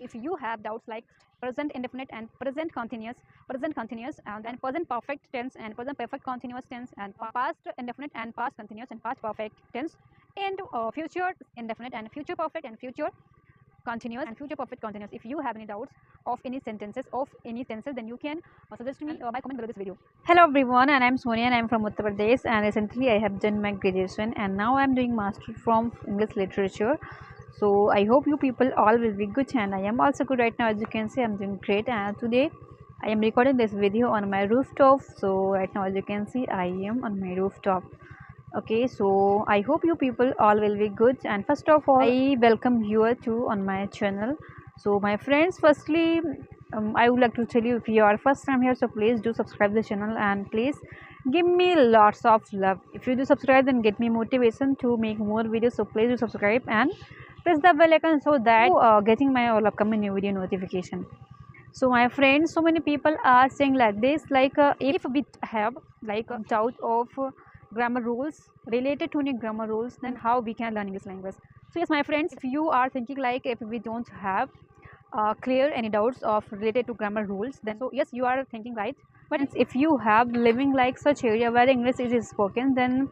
if you have doubts like present indefinite and present continuous, and then present perfect tense and present perfect continuous tense, and past indefinite and past continuous and past perfect tense, and future indefinite and future perfect and future continuous and future perfect continuous. If you have any doubts of any sentences then you can suggest me by comment below this video. Hello everyone, and I'm Sonia and I'm from Uttar Pradesh, and recently I have done my graduation and now I'm doing master from English literature. So I hope you people all will be good, and I am also good right now. As you can see, I'm doing great, and today I am recording this video on my rooftop. So right now, as you can see, I am on my rooftop. Okay, so I hope you people all will be good, and first of all I welcome you too on my channel. So my friends, firstly I would like to tell you, if you are first time here, so please do subscribe the channel and please give me lots of love. If you do subscribe, then get me motivation to make more videos, so please do subscribe and press the bell icon so that getting my all upcoming new video notification. So my friends, so many people are saying like this, like if we have like a doubt of grammar rules, related to any grammar rules, then how we can learn English language. So yes my friends, if you are thinking like if we don't have clear any doubts of related to grammar rules, then so yes you are thinking right. But if you have living like such area where English is spoken, then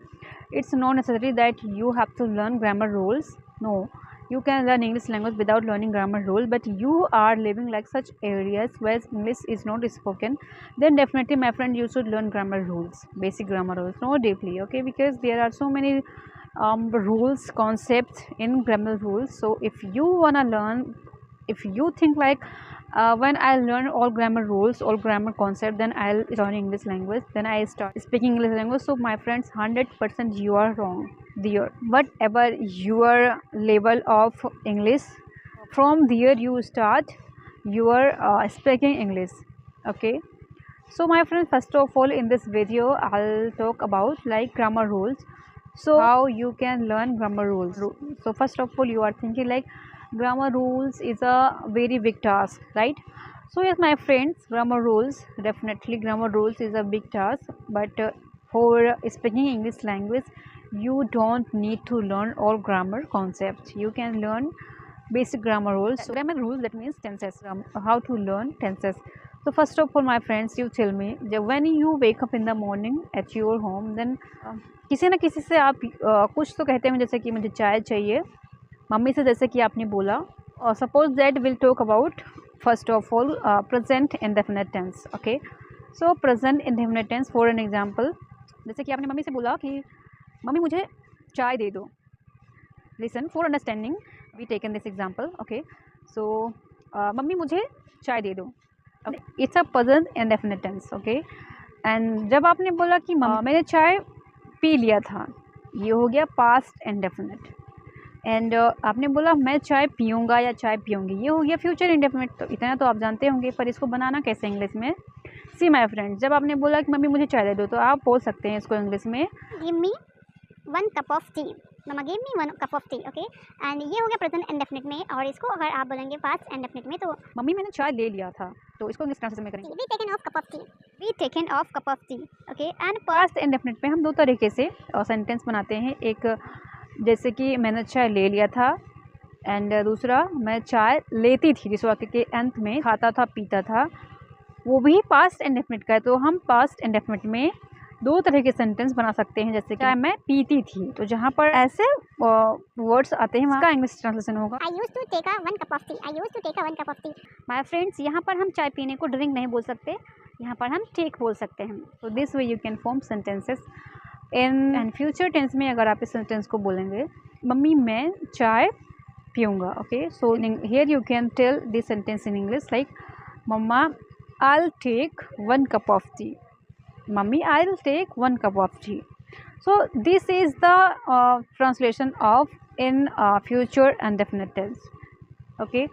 it's not necessary that you have to learn grammar rules. No, you can learn English language without learning grammar rule. But you are living like such areas where English is not spoken, then definitely my friend you should learn grammar rules, basic grammar rules, not deeply. Okay, because there are so many rules, concepts in grammar rules. So if you wanna learn, if you think like when I learn all grammar rules, all grammar concept, then I'll learn English language, then I start speaking English language. So my friends, 100% you are wrong there. Whatever your level of English, from there you start your speaking English. Okay, so my friends, first of all in this video I'll talk about like grammar rules. So how you can learn grammar rules. So first of all you are thinking like grammar rules is a very big task, right? So yes my friends, grammar rules, definitely grammar rules is a big task. But for speaking English language, you don't need to learn all grammar concepts. You can learn basic grammar rules. So grammar rules, that means tenses, how to learn tenses. So first of all my friends, you tell me, when you wake up in the morning at your home, then किसी न किसी से आप कुछ तो कहते हैं, जैसे कि मुझे चाय चाहिए, मम्मी से जैसे कि आपने बोला. और suppose that will talk about first of all present indefinite tense. Okay, so present indefinite tense, for an example, जैसे कि आपने मम्मी से बोला कि मम्मी मुझे चाय दे दो. Listen for understanding, we taken this example. Okay, so mummy मुझे चाय दे दो. It's a present indefinite tense. Okay, and जब आपने बोला कि मैंने चाय पी लिया था, ये हो गया पास्ट इंडेफिनिट. एंड आपने बोला मैं चाय पीऊँगा या चाय पीऊँगी, ये हो गया फ्यूचर इंडेफिनिट. तो इतना तो आप जानते होंगे, पर इसको बनाना कैसे इंग्लिश में. सी माय फ्रेंड, जब आपने बोला कि मम्मी मुझे चाय दे दो, तो आप बोल सकते हैं इसको इंग्लिश में give me 1 cup of tea. Mamma give me 1 cup of tea. Okay, and ये हो गया प्रेजेंट इंडेफिनिट में. और इसको अगर आप बोलेंगे पास्ट इंडेफिनिट में, तो मम्मी मैंने चाय ले लिया था, तो इसको इंग्लिश ट्रांसलेशन में करेंगे we taken of cup of tea. We taken of cup of tea. Okay, and past indefinite में हम दो तरीके से सेंटेंस बनाते हैं. एक जैसे कि मैंने चाय ले लिया था, एंड दूसरा मैं चाय लेती थी, जिस वाक्य के अंत में खाता था, पीता था, वो भी पास्ट इंडेफिनिट का है. तो हम पास्ट इंडेफिनिट में दो तरह के सेंटेंस बना सकते हैं, जैसे कि मैं पीती थी, तो जहाँ पर ऐसे वर्ड्स आते हैं वहाँ का इंग्लिश ट्रांसलेशन होगा I used to take a 1 cup of tea. I used to take a 1 cup of tea. My friends, यहाँ पर हम चाय पीने को ड्रिंक नहीं बोल सकते, यहाँ पर हम टेक बोल सकते हैं. तो this way you can form sentences in and future tense में. अगर आप इस सेंटेंस को बोलेंगे, मम्मी मैं चाय पीऊँगा. Okay, so here you can tell this sentence in English like mamma I'll take 1 cup of tea. Mummy, I'll take 1 cup of tea. So this is the translation of in future indefinite tense. Okay.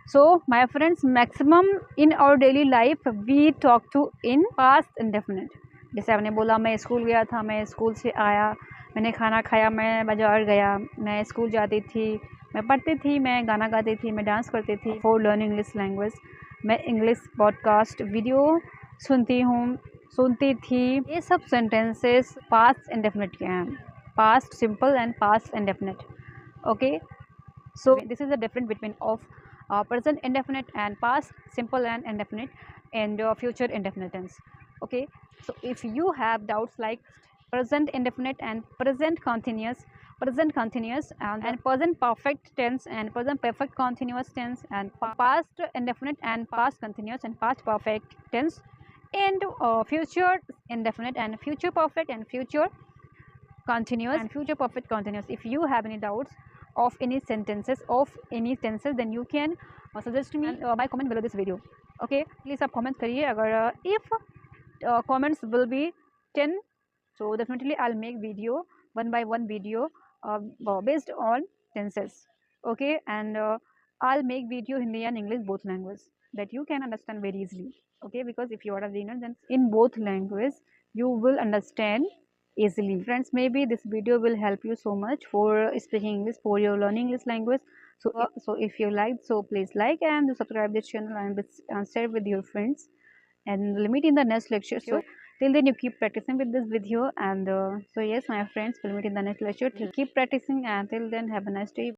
So my friends, maximum in our daily life we talk to in past indefinite. जैसे आपने बोला मैं school गया था, मैं school से आया, मैंने खाना खाया, मैं बाज़ार गया, मैं स्कूल जाती थी, मैं पढ़ती थी, मैं गाना गाती थी, मैं डांस करती थी. फॉर लर्निंग इंग्लिश लैंग्वेज, मैं इंग्लिश पॉडकास्ट वीडियो सुनती हूँ, सुनती थी. ये सब सेंटेंसेस पास्ट इंडेफिनिट के हैं, past simple and past indefinite. Okay, so this is the difference between of present indefinite and past simple and indefinite, and future indefinite tense. Okay, so if you have doubts like present indefinite and present continuous and present perfect tense and present perfect continuous tense and past indefinite and past continuous and past perfect tense, and future indefinite and future perfect and future continuous and future perfect continuous. If you have any doubts of any sentences then you can suggest me by comment below this video. Okay, please आप comment करिए. अगर if comments will be 10, so definitely I'll make video one by one video based on tenses. Okay, and I'll make video Hindi and English both language that you can understand very easily. Okay, because if you are a beginner then in both language you will understand easily. Friends, maybe this video will help you so much for speaking English, for your learning English language. So if you liked, so please like and subscribe this channel and share with your friends, and we'll meet in the next lecture. So till then you keep practicing with this video, and so yes my friends, we'll meet in the next lecture. Keep practicing, and till then have a nice day.